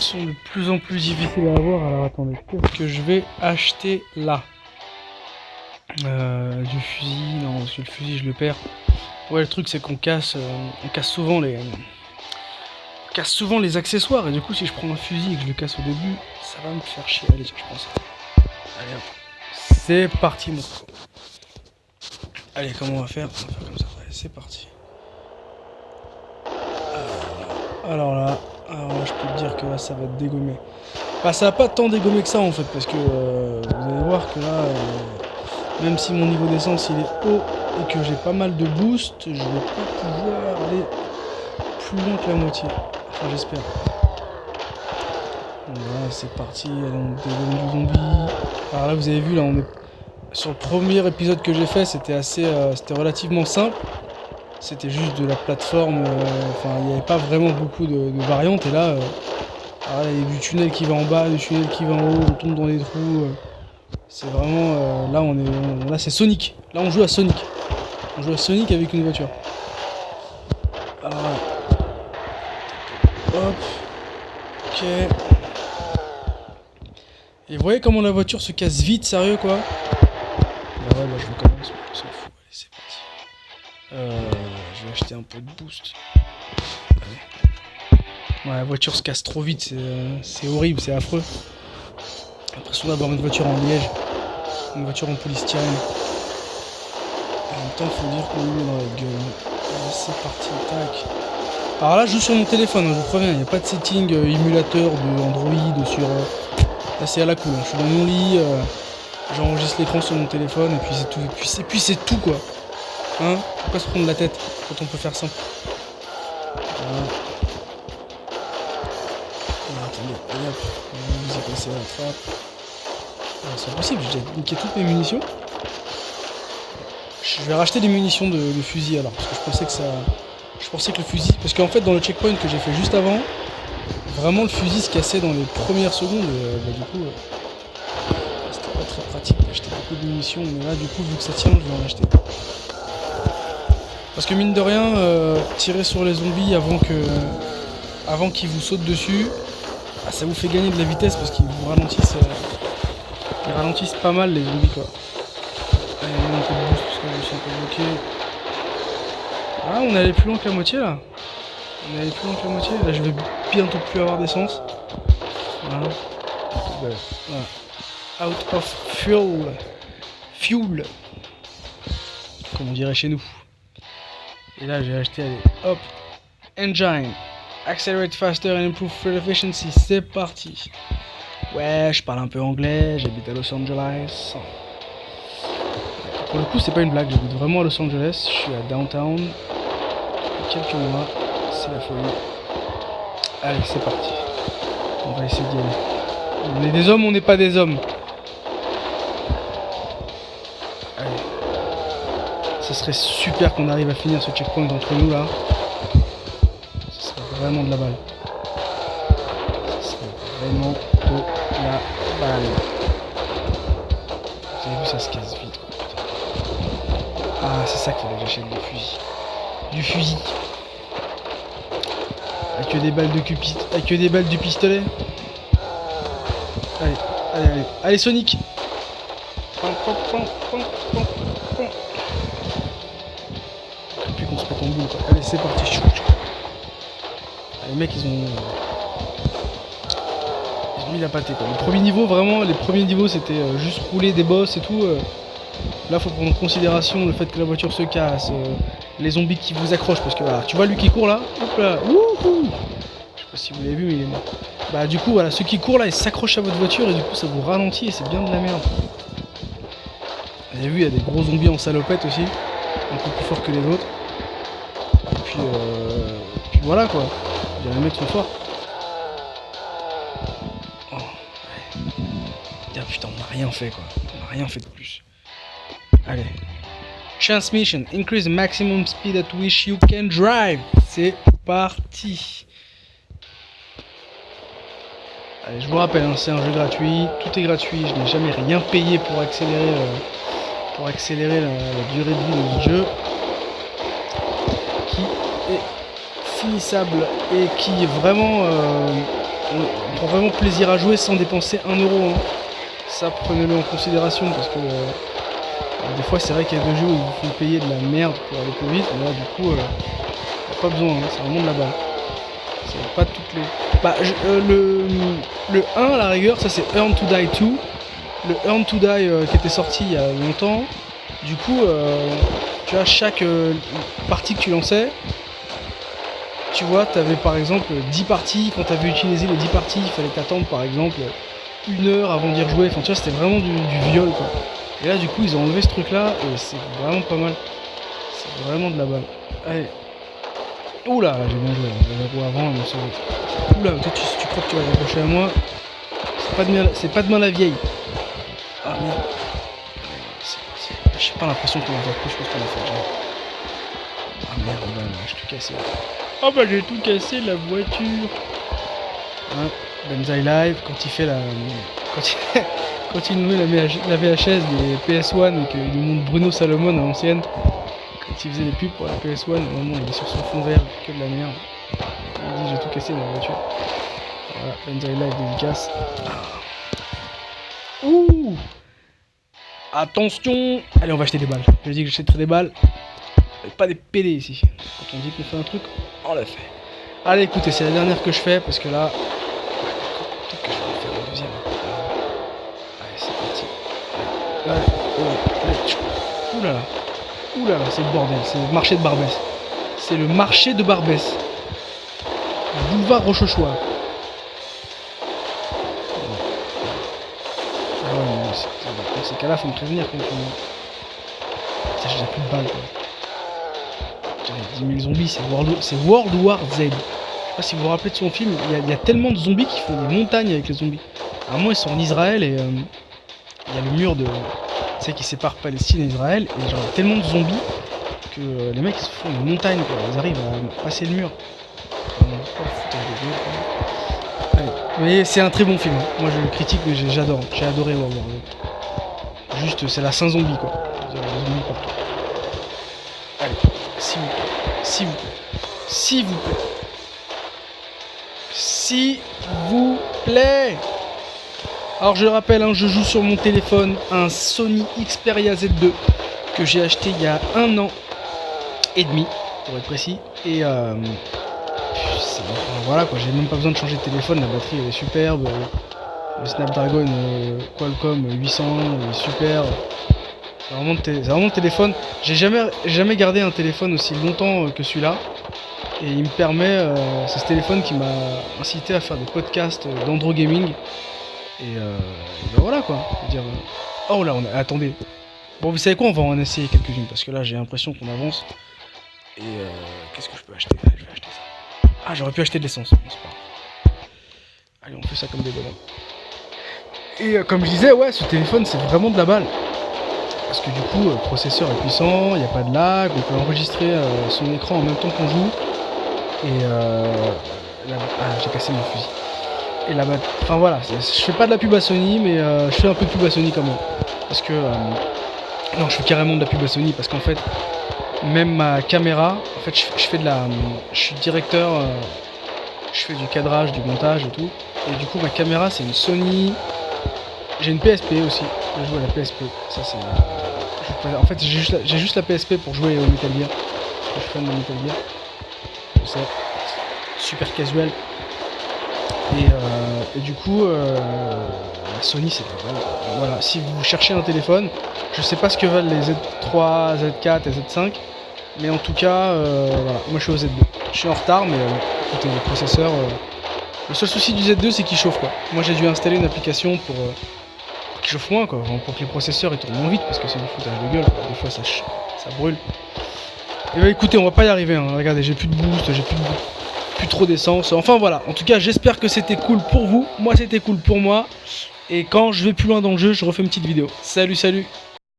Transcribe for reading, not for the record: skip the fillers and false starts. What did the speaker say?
sont de plus en plus difficiles à avoir. Alors attendez, qu'est-ce que je vais acheter là? Du fusil, non, parce que le fusil je le perds. Ouais, le truc c'est qu'on casse souvent les accessoires, et du coup si je prends un fusil et que je le casse au début, ça va me faire chier. Allez, tiens, je prends ça. Allez hop, c'est parti mon frère. Allez, comment on va faire? On va faire comme ça, allez, c'est parti. Alors là, je peux te dire que là ça va te dégommer. Bah ça va pas tant dégommer que ça en fait, parce que vous allez voir que là, même si mon niveau d'essence il est haut et que j'ai pas mal de boost, je vais pas pouvoir aller plus loin que la moitié. Enfin j'espère. Voilà, c'est parti, allez, on dégomme du zombie. Alors là vous avez vu, là on est sur le premier épisode que j'ai fait, c'était c'était relativement simple. C'était juste de la plateforme, enfin il n'y avait pas vraiment beaucoup de variantes, et là, il y a du tunnel qui va en bas, du tunnel qui va en haut, on tombe dans les trous. C'est vraiment, là c'est Sonic, là on joue à Sonic. On joue à Sonic avec une voiture. Alors, hop, ok. Et vous voyez comment la voiture se casse vite, sérieux quoi. Bah ouais, bah je recommence, on s'en fout, allez c'est parti. Je vais acheter un peu de boost. Ouais, la voiture se casse trop vite, c'est horrible, c'est affreux. J'ai l'impression d'avoir une voiture en liège, une voiture en polystyrène. En même temps, faut dire qu'on lui met dans la gueule. Allez, c'est parti, tac. Alors là, je joue sur mon téléphone, je vous préviens, il n'y a pas de setting émulateur de Android sur. Là, c'est à la cool, hein. Je suis dans mon lit, j'enregistre l'écran sur mon téléphone, et puis c'est tout. Et puis c'est tout quoi. Hein? Pourquoi se prendre la tête quand on peut faire simple? Voilà. Attendez, allez hop, vous y passez à la trappe. C'est impossible, j'ai déjà niqué toutes mes munitions. Je vais racheter des munitions de fusil alors, parce que je pensais que le fusil. Parce qu'en fait, dans le checkpoint que j'ai fait juste avant, vraiment le fusil se cassait dans les premières secondes, et du coup, c'était pas très pratique d'acheter beaucoup de munitions, mais là, du coup, vu que ça tient, je vais en acheter. Parce que mine de rien, tirer sur les zombies avant qu'ils vous sautent dessus, ça vous fait gagner de la vitesse parce qu'ils vous ralentissent. Ils ralentissent pas mal les zombies quoi. Allez, on met un peu de boost parce que je suis un peu bloqué. Ah, on est allé plus loin que la moitié là. On est allé plus loin que la moitié. Là, je vais bientôt plus avoir d'essence. Voilà. Voilà. Out of fuel. Fuel. Comme on dirait chez nous. Et là, j'ai acheté, allez, hop. Engine. Accelerate faster and improve fuel efficiency. C'est parti. Ouais, je parle un peu anglais, j'habite à Los Angeles. Pour le coup, c'est pas une blague, j'habite vraiment à Los Angeles, je suis à downtown. Depuis quelques mois, c'est la folie. Allez, c'est parti. On va essayer d'y aller. On est des hommes, on n'est pas des hommes. Allez. Ça serait super qu'on arrive à finir ce checkpoint entre nous là. Ce serait vraiment de la balle. Ce serait vraiment de la balle. Vous avez vu, ça se casse vite quoi. Ah, c'est ça qu'il fallait que j'achète du fusil. Du fusil. Avec que des balles avec que des balles du pistolet. Allez, allez, allez. Allez Sonic. Depuis qu'on se pète en boule quoi. Allez, c'est parti. Ah, les mecs ils ont mis la pâtée quoi. Le premier niveau, vraiment, les premiers niveaux c'était juste rouler des boss et tout. Là, faut prendre en considération le fait que la voiture se casse, les zombies qui vous accrochent, parce que voilà, tu vois lui qui court là, hop là, wouhou. Je sais pas si vous l'avez vu, mais il est mort. Bah du coup, voilà, ceux qui courent là, ils s'accrochent à votre voiture et du coup, ça vous ralentit et c'est bien de la merde. Vous avez vu, il y a des gros zombies en salopette aussi, un peu plus forts que les autres. Et puis voilà quoi. Les mecs sont forts. Oh, ouais. Putain, on n'a rien fait quoi. On n'a rien fait de plus. Allez. Transmission. Increase the maximum speed at which you can drive. C'est parti. Allez, je vous rappelle, hein, c'est un jeu gratuit. Tout est gratuit. Je n'ai jamais rien payé pour accélérer la durée de vie du jeu. Qui est finissable et qui est vraiment... prend vraiment plaisir à jouer sans dépenser 1€. Hein. Ça, prenez-le en considération parce que des fois, c'est vrai qu'il y a des jeux où ils vous font payer de la merde pour aller plus vite, mais là, du coup, pas besoin, hein, c'est vraiment de la balle. C'est pas toutes les. Bah, le 1 à la rigueur, ça c'est Earn to Die 2. Le Earn to Die qui était sorti il y a longtemps. Du coup, tu vois, chaque partie que tu lançais, tu vois, tu avais par exemple 10 parties. Quand tu avais utilisé les 10 parties, il fallait t'attendre par exemple 1 heure avant d'y rejouer. Enfin, tu vois, c'était vraiment du viol quoi. Et là, du coup, ils ont enlevé ce truc là et c'est vraiment pas mal. C'est vraiment de la balle. Allez. Oula, j'ai bien joué. J'avais joué avant, mais c'est. Oula, toi, tu crois que tu vas t'accrocher à moi? C'est pas de main la vieille. Ah merde. J'ai pas l'impression qu'on va faire plus que ce qu'on a fait. Ah merde, j'ai tout cassé. Oh bah j'ai tout cassé la voiture. Hein, Benzaï Live, quand il fait la. Quand il nous met la VHS des PS1 et qu'il nous montre Bruno Salomon à l'ancienne, quand il faisait les pubs pour la PS1, vraiment il est sur son fond vert, que de la merde. Il dit j'ai tout cassé dans la voiture. Voilà, Benzaï Live dédicace. Ouh! Attention! Allez, on va acheter des balles. Je dis que j'achèterai des balles. Pas des PD ici. Quand on dit qu'on fait un truc, on le fait. Allez, écoutez, c'est la dernière que je fais parce que là. Peut-être que je vais en faire une deuxième. Allez, c'est parti. Allez. Oulala. Oulala, c'est le bordel. C'est le marché de Barbès. C'est le marché de Barbès. Boulevard Rochechouart. Dans ces cas-là, faut me prévenir quand on. Putain, j'ai plus de balles quoi. Putain, 10 000 zombies, c'est World War Z. Je sais pas si vous vous rappelez de son film, il y a tellement de zombies qui font des montagnes avec les zombies. À un moment, ils sont en Israël et il y a le mur de. Tu sais, qui sépare Palestine et Israël. Et genre, il y a tellement de zombies que les mecs ils se font une montagne quoi. Ils arrivent à passer le mur. Mais c'est un très bon film. Hein. Moi je le critique, mais j'adore. J'ai adoré World War Z. Juste, c'est la Saint-Zombie quoi. Il y a des zombies partout. Allez, s'il vous plaît. S'il vous plaît. S'il vous plaît. S'il vous plaît. Alors je le rappelle, hein, je joue sur mon téléphone un Sony Xperia Z2 que j'ai acheté il y a 1 an et demi, pour être précis. Et voilà quoi, j'ai même pas besoin de changer de téléphone, la batterie elle est superbe. Le Snapdragon Qualcomm 800 est super. C'est vraiment le téléphone. J'ai jamais gardé un téléphone aussi longtemps que celui-là. Et il me permet, c'est ce téléphone qui m'a incité à faire des podcasts d'Andro Gaming. Et ben voilà quoi. Je veux dire, oh là, attendez. Bon, vous savez quoi, on va en essayer quelques-unes parce que là j'ai l'impression qu'on avance. Et qu'est-ce que je peux acheter? Je vais acheter ça. Ah, j'aurais pu acheter de l'essence. C'est pas grave. Allez, on fait ça comme des bonhommes. Et comme je disais, ouais, ce téléphone c'est vraiment de la balle. Parce que du coup, le processeur est puissant, il n'y a pas de lag, on peut enregistrer son écran en même temps qu'on joue. Et j'ai cassé mon fusil. Et là, enfin voilà, je fais pas de la pub à Sony, mais je fais un peu de pub à Sony quand même. Parce que non, je fais carrément de la pub à Sony parce qu'en fait, même ma caméra, en fait, je suis directeur, je fais du cadrage, du montage et tout. Et du coup, ma caméra, c'est une Sony. J'ai une PSP aussi. Je joue à la PSP. Ça, c'est. En fait, j'ai juste la PSP pour jouer au Metal Gear. Je suis fan de Metal Gear. Je sais. Super casual. Et du coup, la Sony, c'est pas mal. Voilà. Si vous cherchez un téléphone, je sais pas ce que valent les Z3, Z4 et Z5. Mais en tout cas, voilà. Moi, je suis au Z2. Je suis en retard, mais écoutez, le processeur. Le seul souci du Z2, c'est qu'il chauffe quoi. Moi, j'ai dû installer une application pour qu'il chauffe moins quoi, pour que les processeurs ils tournent moins vite parce que c'est du foutage de gueule quoi. Des fois ça brûle. Et bah écoutez, on va pas y arriver hein. Regardez, j'ai plus de boost, j'ai plus trop d'essence. Enfin voilà, en tout cas j'espère que c'était cool pour vous. Moi c'était cool pour moi. Et quand je vais plus loin dans le jeu, je refais une petite vidéo. Salut.